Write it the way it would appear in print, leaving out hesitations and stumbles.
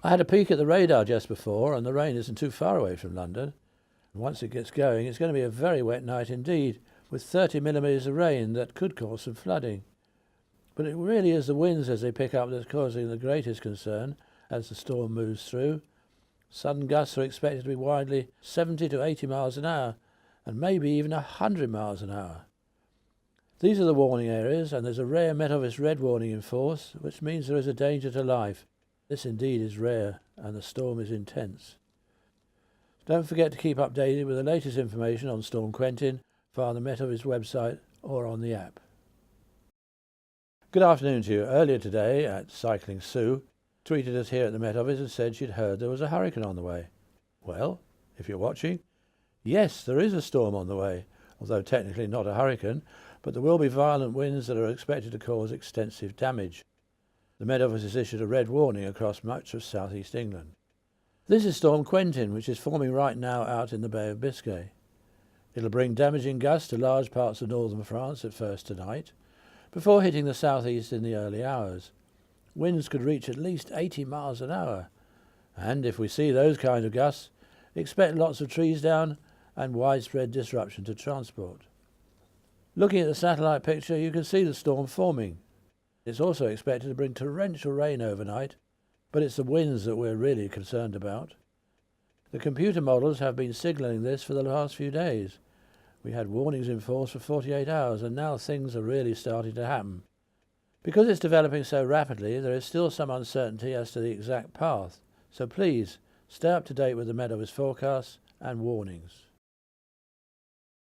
I had a peek at the radar just before, and the rain isn't too far away from London. Once it gets going, it's going to be a very wet night indeed, with 30 millimetres of rain that could cause some flooding. But it really is the winds as they pick up that's causing the greatest concern as the storm moves through. Sudden gusts are expected to be widely 70 to 80 miles an hour, and maybe even 100 miles an hour. These are the warning areas, and there's a rare Met Office red warning in force, which means there is a danger to life. This indeed is rare, and the storm is intense. Don't forget to keep updated with the latest information on Storm Quentin via the Met Office website or on the app. Good afternoon to you. Earlier today, at Cycling Sue, tweeted us here at the Met Office and said she'd heard there was a hurricane on the way. Well, if you're watching, yes, there is a storm on the way, although technically not a hurricane, but there will be violent winds that are expected to cause extensive damage. The Met Office has issued a red warning across much of southeast England. This is Storm Quentin, which is forming right now out in the Bay of Biscay. It'll bring damaging gusts to large parts of northern France at first tonight, before hitting the southeast in the early hours. Winds could reach at least 80 miles an hour, and if we see those kind of gusts, expect lots of trees down and widespread disruption to transport. Looking at the satellite picture, you can see the storm forming. It's also expected to bring torrential rain overnight, but it's the winds that we're really concerned about. The computer models have been signalling this for the last few days. We had warnings in force for 48 hours, and now things are really starting to happen. Because it's developing so rapidly, there is still some uncertainty as to the exact path, so please stay up to date with the Met Office forecasts and warnings.